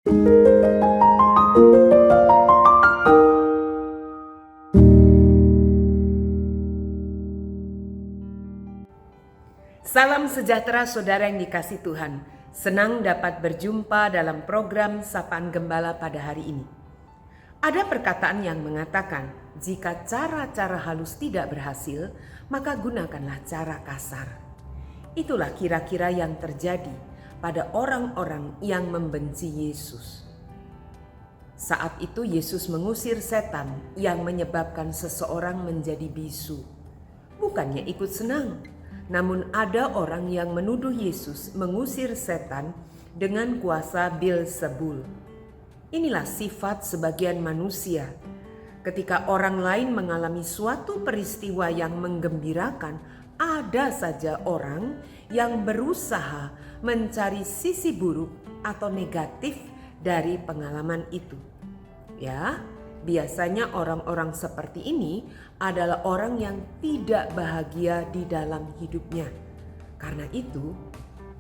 Salam sejahtera saudara yang dikasihi Tuhan. Senang dapat berjumpa dalam program Sapaan Gembala pada hari ini. Ada perkataan yang mengatakan, jika cara-cara halus tidak berhasil, maka gunakanlah cara kasar. Itulah kira-kira yang terjadi pada orang-orang yang membenci Yesus. Saat itu Yesus mengusir setan yang menyebabkan seseorang menjadi bisu. Bukannya ikut senang, namun ada orang yang menuduh Yesus mengusir setan dengan kuasa Beelzebul. Inilah sifat sebagian manusia. Ketika orang lain mengalami suatu peristiwa yang menggembirakan, ada saja orang yang berusaha mencari sisi buruk atau negatif dari pengalaman itu. Ya, biasanya orang-orang seperti ini adalah orang yang tidak bahagia di dalam hidupnya. Karena itu,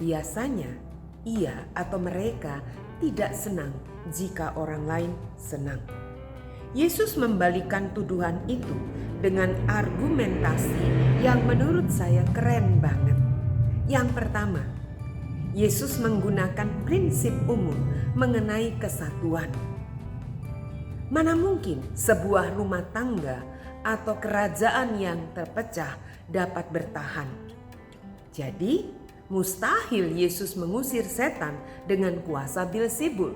biasanya ia atau mereka tidak senang jika orang lain senang. Yesus membalikan tuduhan itu dengan argumentasi yang menurut saya keren banget. Yang pertama, Yesus menggunakan prinsip umum mengenai kesatuan. Mana mungkin sebuah rumah tangga atau kerajaan yang terpecah dapat bertahan? Jadi, mustahil Yesus mengusir setan dengan kuasa Beelzebul.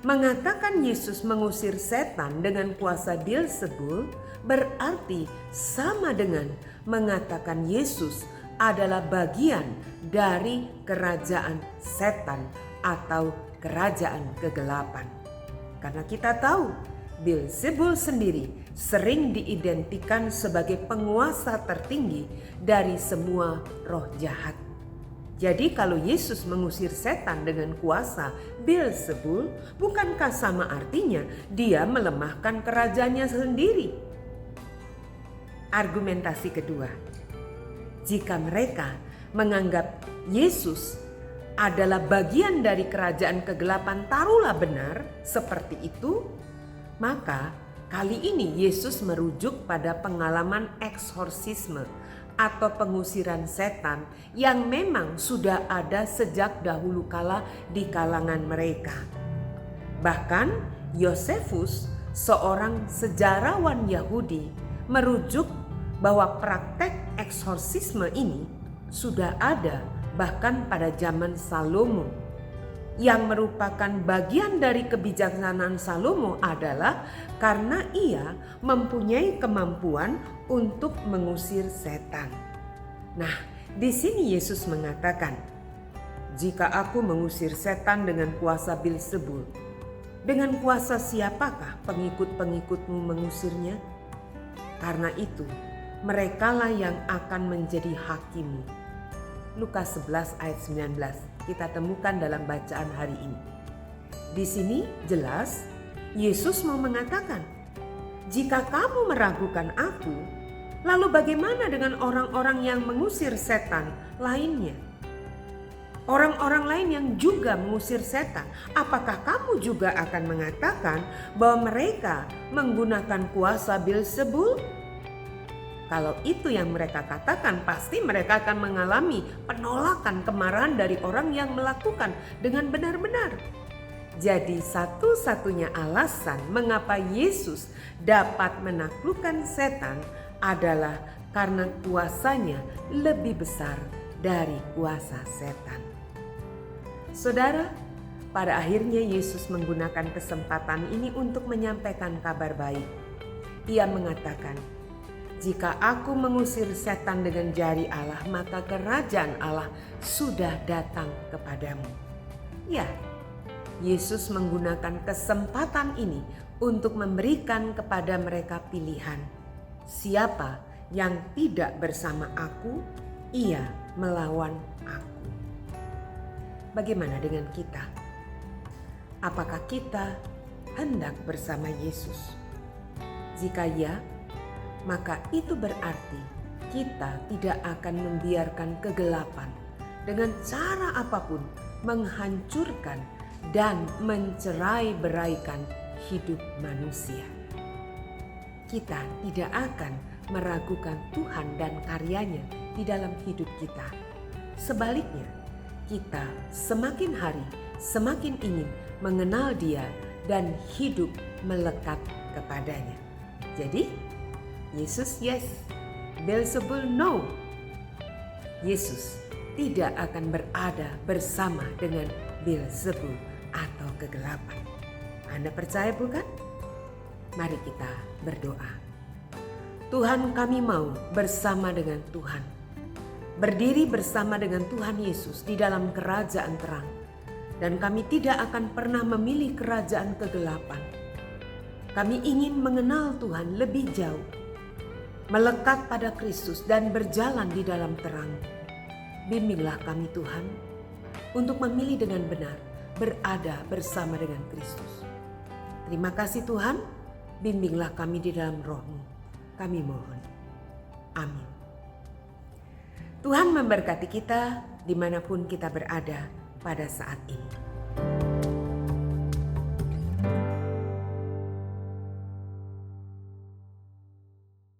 Mengatakan Yesus mengusir setan dengan kuasa Beelzebul berarti sama dengan mengatakan Yesus adalah bagian dari kerajaan setan atau kerajaan kegelapan. Karena kita tahu Beelzebul sendiri sering diidentikan sebagai penguasa tertinggi dari semua roh jahat. Jadi kalau Yesus mengusir setan dengan kuasa Beelzebul, bukankah sama artinya dia melemahkan kerajaannya sendiri? Argumentasi kedua, jika mereka menganggap Yesus adalah bagian dari kerajaan kegelapan, taruhlah benar seperti itu, maka kali ini Yesus merujuk pada pengalaman eksorsisme atau pengusiran setan yang memang sudah ada sejak dahulu kala di kalangan mereka. Bahkan Yosefus, seorang sejarawan Yahudi, merujuk bahwa praktek eksorsisme ini sudah ada bahkan pada zaman Salomo. Yang merupakan bagian dari kebijaksanaan Salomo adalah karena ia mempunyai kemampuan untuk mengusir setan. Nah, di sini Yesus mengatakan, jika aku mengusir setan dengan kuasa Beelzebul, dengan kuasa siapakah pengikut-pengikutmu mengusirnya? Karena itu, merekalah yang akan menjadi hakimu. Lukas 11 ayat 19 kita temukan dalam bacaan hari ini. Di sini jelas Yesus mau mengatakan, jika kamu meragukan aku, lalu bagaimana dengan orang-orang yang mengusir setan lainnya? Orang-orang lain yang juga mengusir setan, apakah kamu juga akan mengatakan bahwa mereka menggunakan kuasa Beelzebul? Kalau itu yang mereka katakan, pasti mereka akan mengalami penolakan, kemarahan dari orang yang melakukan dengan benar-benar. Jadi satu-satunya alasan mengapa Yesus dapat menaklukkan setan adalah karena kuasanya lebih besar dari kuasa setan. Saudara, pada akhirnya Yesus menggunakan kesempatan ini untuk menyampaikan kabar baik. Ia mengatakan, jika aku mengusir setan dengan jari Allah, maka kerajaan Allah sudah datang kepadamu. Ya, Yesus menggunakan kesempatan ini untuk memberikan kepada mereka pilihan. Siapa yang tidak bersama aku, ia melawan aku. Bagaimana dengan kita? Apakah kita hendak bersama Yesus? Jika ya, maka itu berarti kita tidak akan membiarkan kegelapan dengan cara apapun menghancurkan dan mencerai-beraikan hidup manusia. Kita tidak akan meragukan Tuhan dan karyanya di dalam hidup kita. Sebaliknya, kita semakin hari semakin ingin mengenal Dia dan hidup melekat kepadanya. Jadi, Yesus yes, Beelzebul no. Yesus tidak akan berada bersama dengan Beelzebul atau kegelapan. Anda percaya bukan? Mari kita berdoa. Tuhan, kami mau bersama dengan Tuhan, berdiri bersama dengan Tuhan Yesus di dalam kerajaan terang. Dan kami tidak akan pernah memilih kerajaan kegelapan. Kami ingin mengenal Tuhan lebih jauh, melekat pada Kristus dan berjalan di dalam terang. Bimbinglah kami Tuhan untuk memilih dengan benar berada bersama dengan Kristus. Terima kasih Tuhan, bimbinglah kami di dalam roh-Mu. Kami mohon. Amin. Tuhan memberkati kita dimanapun kita berada pada saat ini.